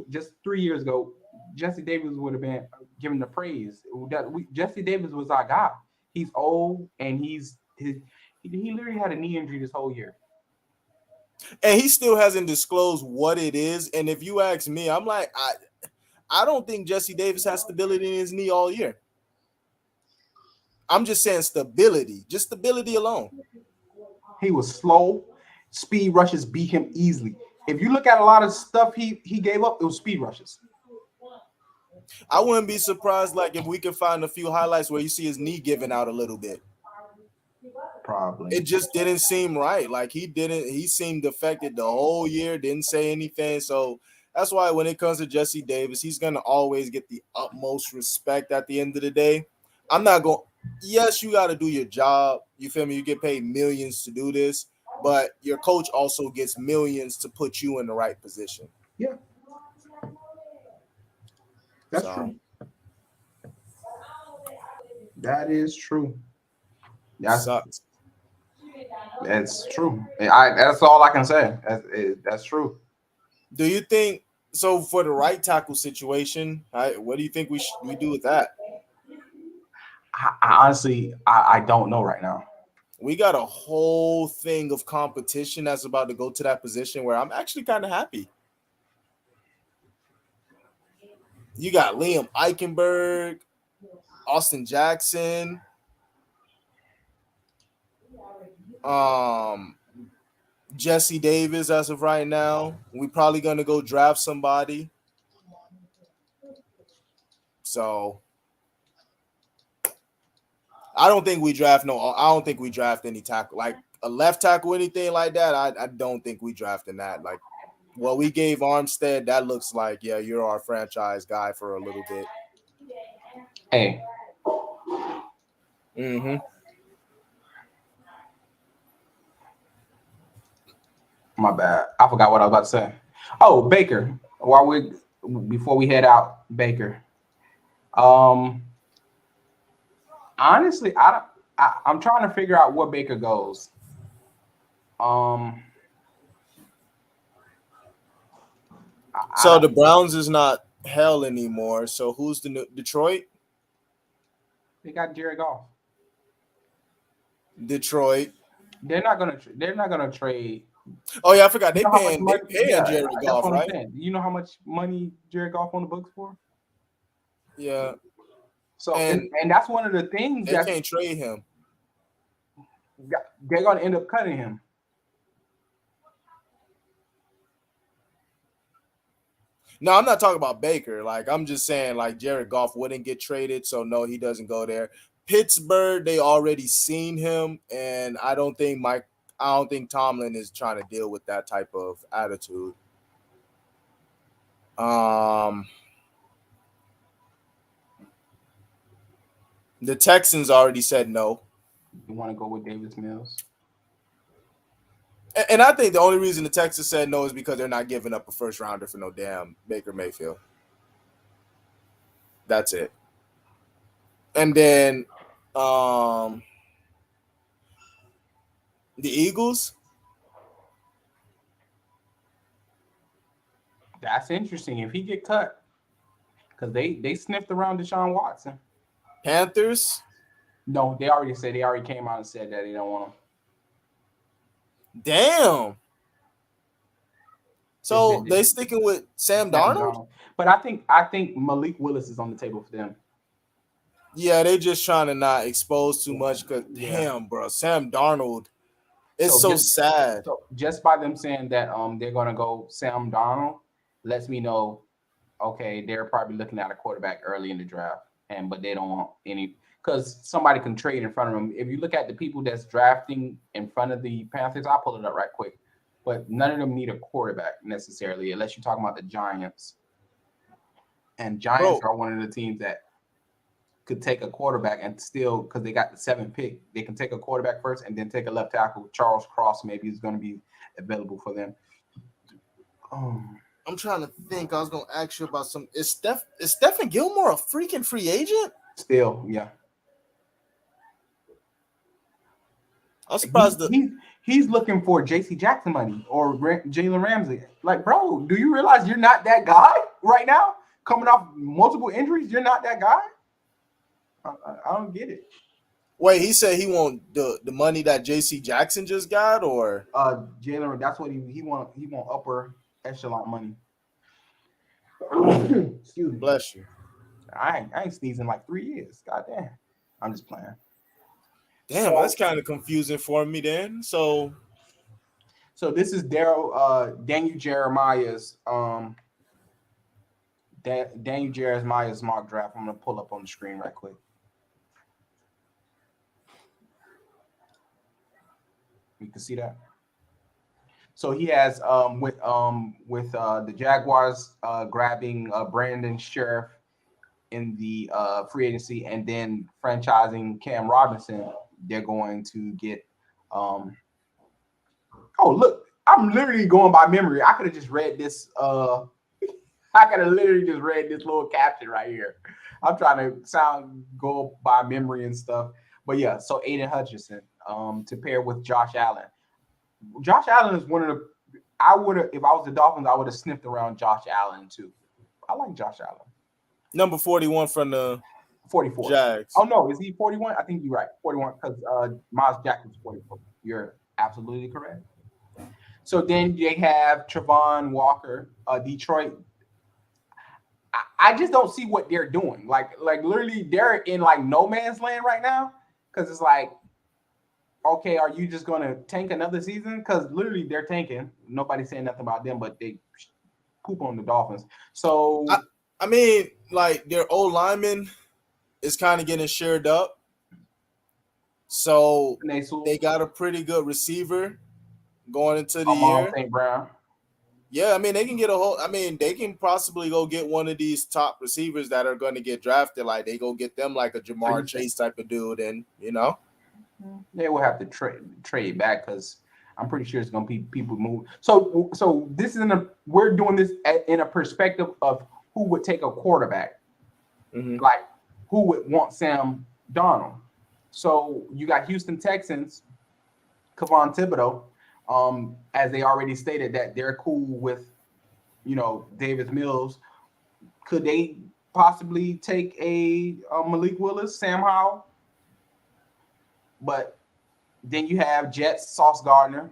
just 3 years ago, Jesse Davis would have been given the praise. Jesse Davis was our guy. He's old and he literally had a knee injury this whole year. And he still hasn't disclosed what it is. And if you ask me, I'm like, I don't think Jesse Davis has stability in his knee all year. I'm just saying stability, just stability alone. He was slow. Speed rushes beat him easily. If you look at a lot of stuff he gave up, it was speed rushes. I wouldn't be surprised, like, if we could find a few highlights where you see his knee giving out a little bit. Probably. It just didn't seem right. Like he seemed affected the whole year, didn't say anything. So that's why when it comes to Jesse Davis, he's going to always get the utmost respect at the end of the day. I'm not going, yes, you got to do your job. You feel me? You get paid millions to do this, but your coach also gets millions to put you in the right position. Yeah. That's true. That is true. That's true. That's all I can say. That's true. Do you think so? For the right tackle situation, what do you think we do with that? I honestly don't know right now. We got a whole thing of competition that's about to go to that position where I'm actually kind of happy. You got Liam Eichenberg, Austin Jackson, Jesse Davis as of right now. We probably gonna go draft somebody. So I don't think we draft any tackle, like a left tackle, anything like that. I don't think we drafting that. Like what we gave Armstead, that looks like, yeah, you're our franchise guy for a little bit. Hey. Mm-hmm. My bad. I forgot what I was about to say. Oh, Baker. Before we head out, Baker. Honestly, I'm trying to figure out where Baker goes. So the Browns is not hell anymore. So who's the new Detroit? They got Jared Goff. Detroit. They're not gonna trade. Oh yeah, I forgot. They paying Jared Goff, right? You know how much money Jared Goff on the books for? Yeah. So and that's one of the things they can't trade him. They're gonna end up cutting him. No, I'm not talking about Baker. Like, I'm just saying, like, Jared Goff wouldn't get traded, so no, he doesn't go there. Pittsburgh, they already seen him, and I don't think Tomlin is trying to deal with that type of attitude. The Texans already said no. You want to go with Davis Mills? And I think the only reason the Texans said no is because they're not giving up a first rounder for no damn Baker Mayfield. That's it. And then the Eagles. That's interesting. If he get cut, because they sniffed around Deshaun Watson. Panthers. No, they already came out and said that they don't want him. Damn. So It's they sticking with Sam Sam Darnold? But I think Malik Willis is on the table for them. Yeah, they just trying to not expose too much. Cause Yeah. damn, bro, Sam Darnold. It's so sad. So just by them saying that they're gonna go Sam Darnold lets me know, okay, they're probably looking at a quarterback early in the draft, but they don't want any because somebody can trade in front of them. If you look at the people that's drafting in front of the Panthers, I'll pull it up right quick. But none of them need a quarterback necessarily, unless you're talking about the Giants. And Giants are one of the teams that could take a quarterback and still, because they got the 7th pick, they can take a quarterback first and then take a left tackle. Charles Cross maybe is going to be available for them. I'm trying to think. I was going to ask you about some. Is Stephen Gilmore a freaking free agent? Still, yeah. I'm surprised. He's looking for J.C. Jackson money or Jalen Ramsey. Like, bro, do you realize you're not that guy right now? Coming off multiple injuries, you're not that guy. I don't get it. Wait, he said he want the money that J.C. Jackson just got, or Jalen? That's what he want. He want upper echelon money. Excuse me. Bless you. I ain't sneezing like 3 years. God damn. I'm just playing. Damn, that's kind of confusing for me then. So this is Daniel Jeremiah's Daniel Jeremiah's mock draft. I'm gonna pull up on the screen right quick. You can see that. So he has with the Jaguars grabbing Brandon Sheriff in the free agency, and then franchising Cam Robinson. They're going to get. Oh, look! I'm literally going by memory. I could have just read this. I could have literally just read this little caption right here. I'm trying to go by memory and stuff. But yeah, so Aiden Hutchinson to pair with Josh Allen. Josh Allen is one of the. I would have, if I was the Dolphins, I would have sniffed around Josh Allen too. I like Josh Allen. Number 41 from the 44. Jags. Oh no, is he 41? I think you're right. 41 because Miles Jack was 44. You're absolutely correct. So then they have Travon Walker, Detroit. I just don't see what they're doing. Like literally, they're in like no man's land right now because it's like, okay, are you just gonna tank another season? Because literally they're tanking. Nobody's saying nothing about them, but they poop on the Dolphins. So I mean, like their old lineman is kind of getting shared up. So they got a pretty good receiver going into the year. St. Brown. Yeah, I mean they can get they can possibly go get one of these top receivers that are going to get drafted. Like they go get them like a Jamar Chase type of dude, and they will have to trade back because I'm pretty sure it's going to be people move. So this is we're doing this in a perspective of who would take a quarterback, like who would want Sam Darnold. So you got Houston Texans, Kayvon Thibodeau, as they already stated that they're cool with, Davis Mills. Could they possibly take a Malik Willis, Sam Howell? But then you have Jets, Sauce Gardner,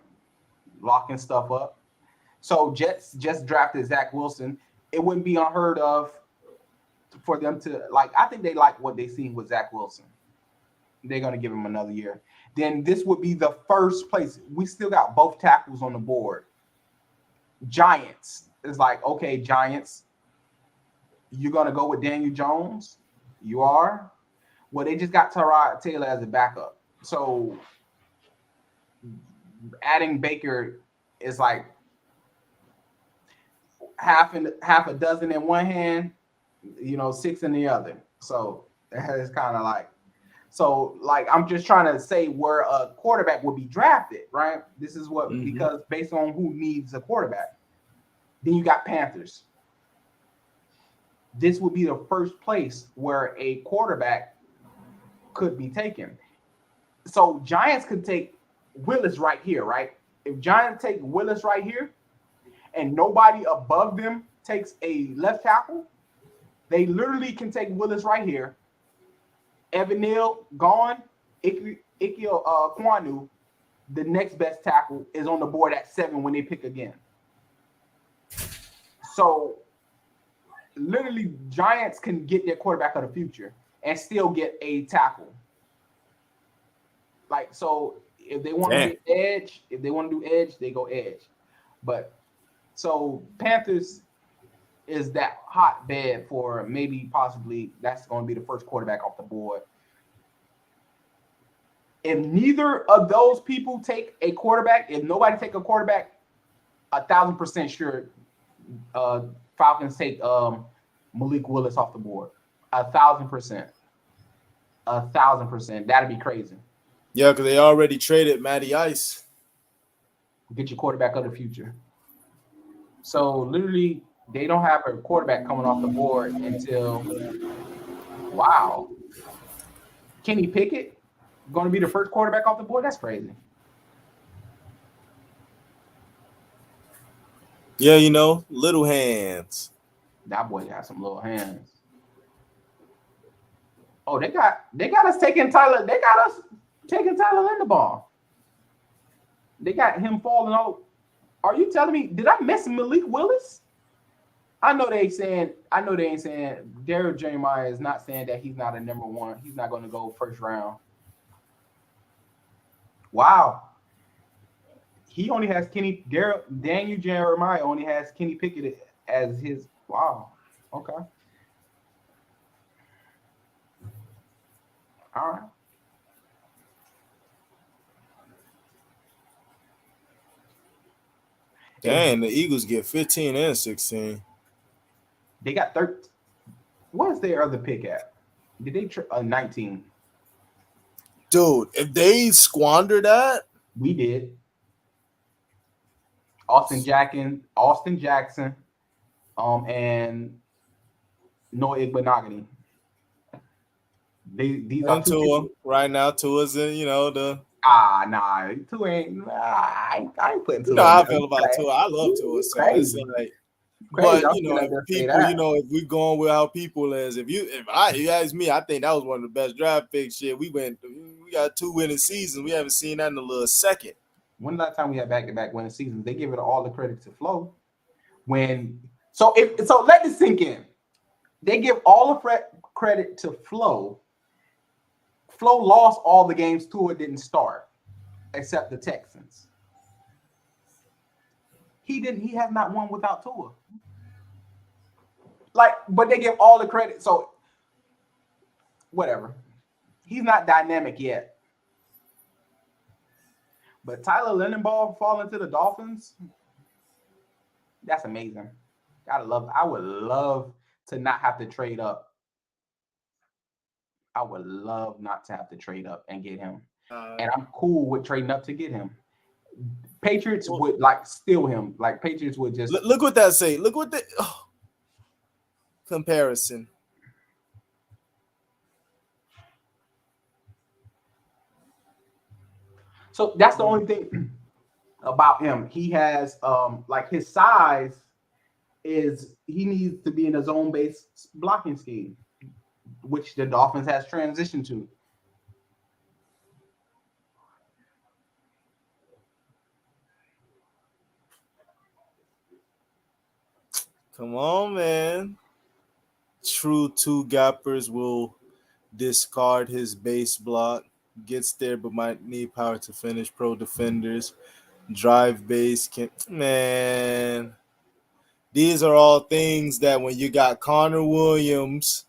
locking stuff up. So Jets just drafted Zach Wilson. It wouldn't be unheard of for them to I think they like what they seen with Zach Wilson. They're going to give him another year. Then this would be the first place. We still got both tackles on the board. Giants is like, okay, Giants, you're going to go with Daniel Jones? You are? Well, they just got Tyrod Taylor as a backup. So adding Baker is like half a dozen in one hand, 6 in the other. So it's kind of like, I'm just trying to say where a quarterback would be drafted, right? This is what, because based on who needs a quarterback. Then you got Panthers. This would be the first place where a quarterback could be taken. So Giants could take Willis right here, right? If Giants take Willis right here and nobody above them takes a left tackle, they literally can take Willis right here. Evan Neal gone. Ike Kwanu, the next best tackle, is on the board at 7 when they pick again. So literally, Giants can get their quarterback of the future and still get a tackle. Like, so if they want to get edge, if they want to do edge, they go edge. But so Panthers is that hotbed for maybe possibly that's going to be the first quarterback off the board. If neither of those people take a quarterback, if nobody take a quarterback, 1,000% sure Falcons take Malik Willis off the board. 1,000%. 1,000%. That'd be crazy. Yeah, because they already traded Matty Ice. Get your quarterback of the future. So literally, they don't have a quarterback coming off the board until Kenny Pickett going to be the first quarterback off the board? That's crazy. Yeah, little hands. That boy got some little hands. Oh, they got us taking Tyler. They got us taking Tyler Linderbaum. They got him falling out. Are you telling me? Did I miss Malik Willis? I know they ain't saying. Derek Jeremiah is not saying that he's not a number one. He's not going to go first round. Wow. He only has Daniel Jeremiah only has Kenny Pickett as his. Wow. Okay. All right. Dang, the Eagles get 15 and 16. They got 13. What is their other pick at? Did they 19? Dude, if they squander that, we did. Austin Jackson, and Noah Igbenogany. These are Tua right now. Tua's in, the. Tua ain't. I ain't putting Tua. You know how I feel about Tua. I love Tua. So it's like, but if people, if we going with how people is, if you ask me, I think that was one of the best draft picks. Shit, we got 2 winning seasons. We haven't seen that in a little second. When the last time we had back-to-back winning seasons? They give it all the credit to Flo. So let this sink in. They give all the credit to Flo. Flo lost all the games Tua didn't start, except the Texans. He has not won without Tua. But they give all the credit. So whatever. He's not dynamic yet. But Tyler Linderbaum falling to the Dolphins, that's amazing. I would love to not have to trade up. I would love not to have to trade up and get him. And I'm cool with trading up to get him. Patriots would steal him. Patriots would just look what that say. Look what the comparison. So that's the only thing about him. He has his size is he needs to be in a zone-based blocking scheme, which the Dolphins has transitioned to. Come on, man. True two-gappers will discard his base block. Gets there, but might need power to finish. Pro defenders. Drive base. Man. These are all things that when you got Connor Williams,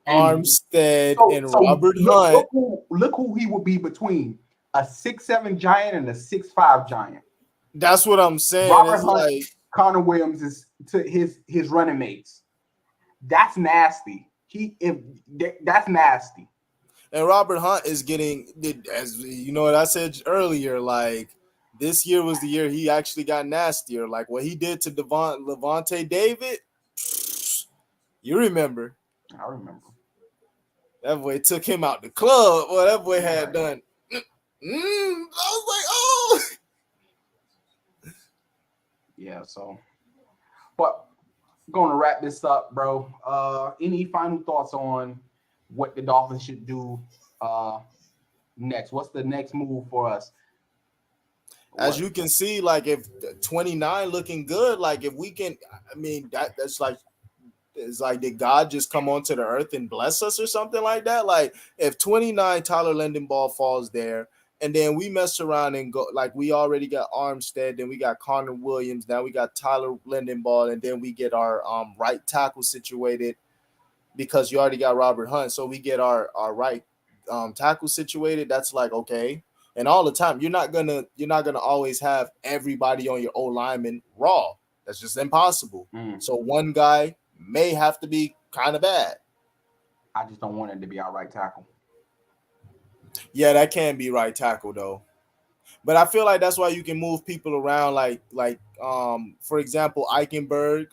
Armstead, and Robert Hunt. Look who he would be between a 6'7" giant and a 6'5" giant. That's what I'm saying. Robert Hunt, Connor Williams is to his running mates. That's nasty. That's nasty. And Robert Hunt is getting, as you know what I said earlier, this year was the year he actually got nastier. What he did to Levante David, you remember. I remember. That boy took him out the club. Well, that boy had done. I was like, oh. Yeah, so. But gonna wrap this up, bro. Any final thoughts on what the Dolphins should do next? What's the next move for us? As What? you can see, like if 29 looking good, like if we can, I mean that's like it's like did God just come onto the earth and bless us or something like that? Like if 29 Tyler Lindenball falls there, and then we mess around and go like we already got Armstead, then we got Connor Williams, now we got Tyler Lindenball, and then we get our right tackle situated because you already got Robert Hunt, so we get our right tackle situated. That's like okay. And all the time, you're not gonna always have everybody on your O lineman raw. That's just impossible. Mm, So one guy may have to be kind of bad. I just don't want it to be our right tackle. Yeah, that can be right tackle though. But I feel like that's why you can move people around. Like for example, Eichenberg.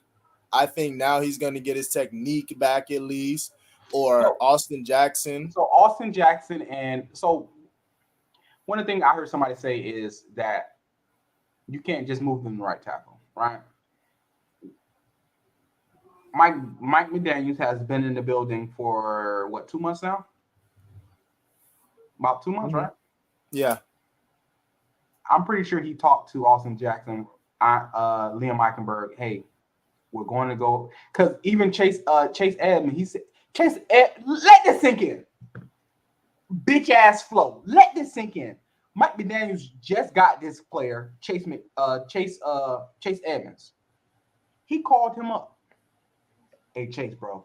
I think now he's gonna get his technique back at least, or So, Austin Jackson. so Austin Jackson, and so one of the things I heard somebody say is that you can't just move them to right tackle, right? Mike McDaniels has been in the building for what 2 months now? About 2 months, Mhm. right? Yeah. I'm pretty sure he talked to Austin Jackson, Liam Eichenberg. Hey, we're going to go because even Chase Edmonds, he said let this sink in. Bitch ass flow. Let this sink in. Mike McDaniels just got this player, Chase Edmonds. He called him up. Hey Chase, bro.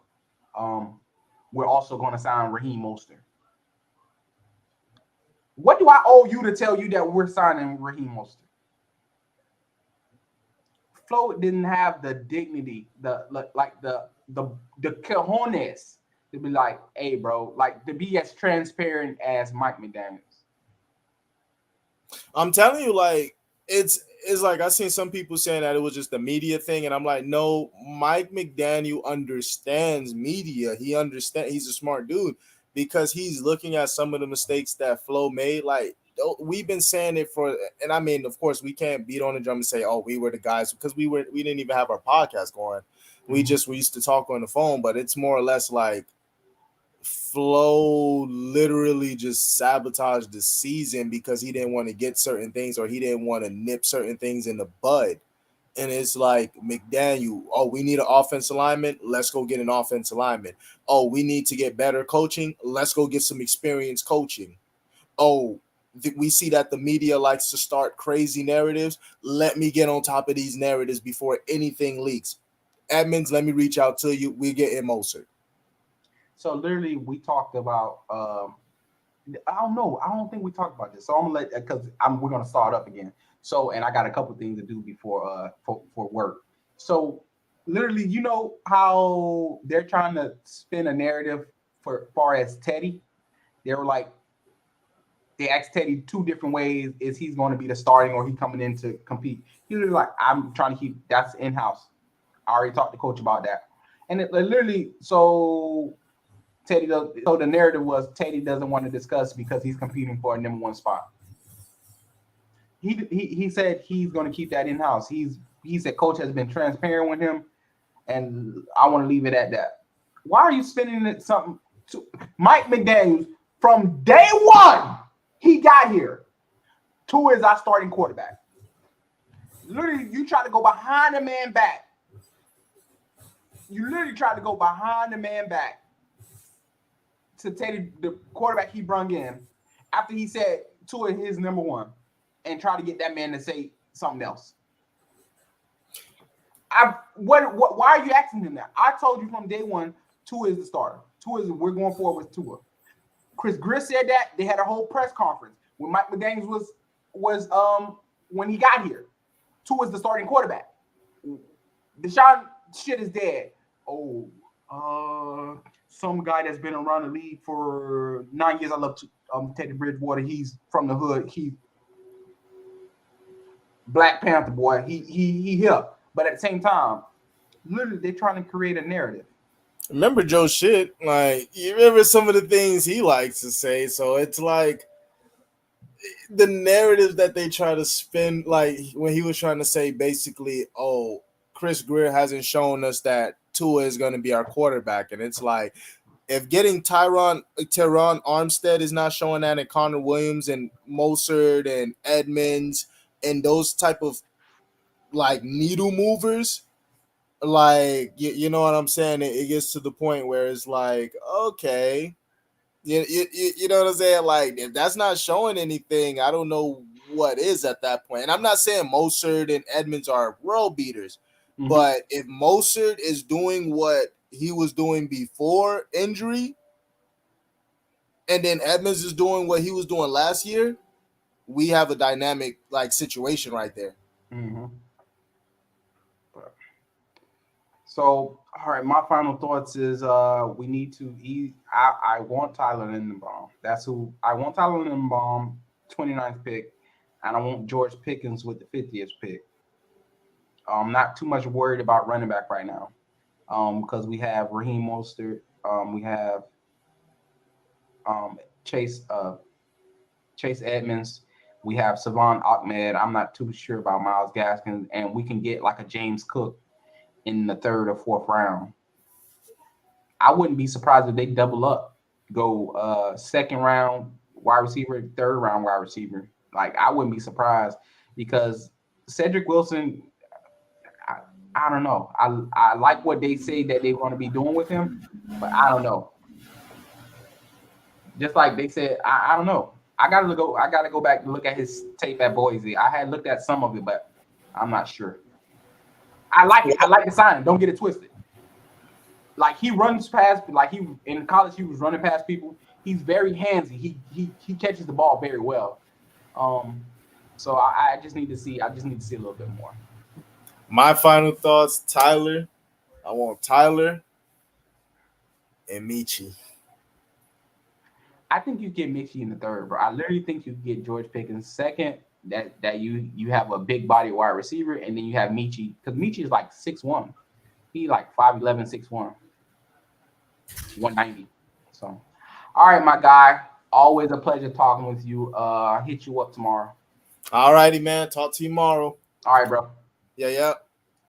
We're also going to sign Raheem Mostert. What do I owe you to tell you that we're signing Raheem Mostert? Flo didn't have the dignity, the cojones to be like, hey, bro, like to be as transparent as Mike McDaniels. I'm telling you, like it's like I seen some people saying that it was just a media thing, and I'm like, no, Mike McDaniel understands media. He understands. He's a smart dude because he's looking at some of the mistakes that Flo made. Like we've been saying it for, and I mean, of course, we can't beat on the drum and say, oh, we were the guys because we didn't even have our podcast going. We used to talk on the phone, but it's more or less like Flo literally just sabotaged the season because he didn't want to get certain things or he didn't want to nip certain things in the bud. And it's like McDaniel, oh, we need an offensive lineman. Let's go get an offensive lineman. Oh, we need to get better coaching. Let's go get some experienced coaching. Oh, we see that the media likes to start crazy narratives. Let me get on top of these narratives before anything leaks. Edmonds, let me reach out to you. We get in Mostert. So literally, we talked about. I don't know. I don't think we talked about this. So I'm gonna let because we're gonna start up again. So and I got a couple things to do before for work. So literally, you know how they're trying to spin a narrative for far as Teddy. They were like they asked Teddy two different ways: is he's going to be the starting or he coming in to compete? He was like, I'm trying to keep that's in house. I already talked to coach about that, and it literally so Teddy does. So the narrative was Teddy doesn't want to discuss because he's competing for a number one spot. He said he's going to keep that in house. He said coach has been transparent with him, and I want to leave it at that. Why are you spending it something to Mike McDaniels from day one? He got here. Two is our starting quarterback. Literally, you try to go behind the man back. You literally tried to go behind the man back to Teddy, the quarterback he brung in, after he said Tua is his number one, and try to get that man to say something else. Why are you asking him that? I told you from day one, Tua is the starter. We're going forward with Tua. Chris Griss said that. They had a whole press conference when Mike McDaniels was when he got here. Tua is the starting quarterback. Deshaun shit is dead. Oh, some guy that's been around the league for 9 years. I love Teddy Bridgewater. He's from the hood. He Black Panther boy. He here. But at the same time, literally they're trying to create a narrative. Remember Joe shit? Like you remember some of the things he likes to say. So it's like the narrative that they try to spin, like when he was trying to say basically, oh, Chris Greer hasn't shown us that Tua is going to be our quarterback. And it's like, if getting Terron Armstead is not showing that, and Connor Williams and Mostert and Edmonds and those type of like needle movers, like you know what I'm saying? It gets to the point where it's like, okay, you know what I'm saying? Like, if that's not showing anything, I don't know what is at that point. And I'm not saying Mostert and Edmonds are world beaters, but if Mostert is doing what he was doing before injury, and then Edmonds is doing what he was doing last year, we have a dynamic like situation right there. So, all right, my final thoughts is we need to eat. I want Tyler Lindenbaum. That's who I want. Tyler Lindenbaum, 29th pick, and I want George Pickens with the 50th pick. I'm not too much worried about running back right now, because we have Raheem Mostert, we have Chase Edmonds, we have Savon Ahmed. I'm not too sure about Myles Gaskin, and we can get like a James Cook in the 3rd or 4th round. I wouldn't be surprised if they double up, go 2nd round wide receiver, 3rd round wide receiver. Like, I wouldn't be surprised, because Cedric Wilson, I don't know. I like what they say that they're going to be doing with him, but I don't know. Just like they said, I don't know. I gotta go back and look at his tape at Boise. I had looked at some of it, but I'm not sure. I like it. I like the signing. Don't get it twisted. Like, he runs past, like he in college he was running past people. He's very handsy. He catches the ball very well. So I just need to see. I just need to see a little bit more. My final thoughts, Tyler. I want Tyler and Michi. I think you get Michi in the 3rd, bro. I literally think you get George Pickens 2nd. That you have a big body wide receiver, and then you have Michi, because Michi is like 6'1". He like 5'11", 6'1", 190. So, all right, my guy. Always a pleasure talking with you. Hit you up tomorrow. All righty, man. Talk to you tomorrow. All right, bro. Yeah.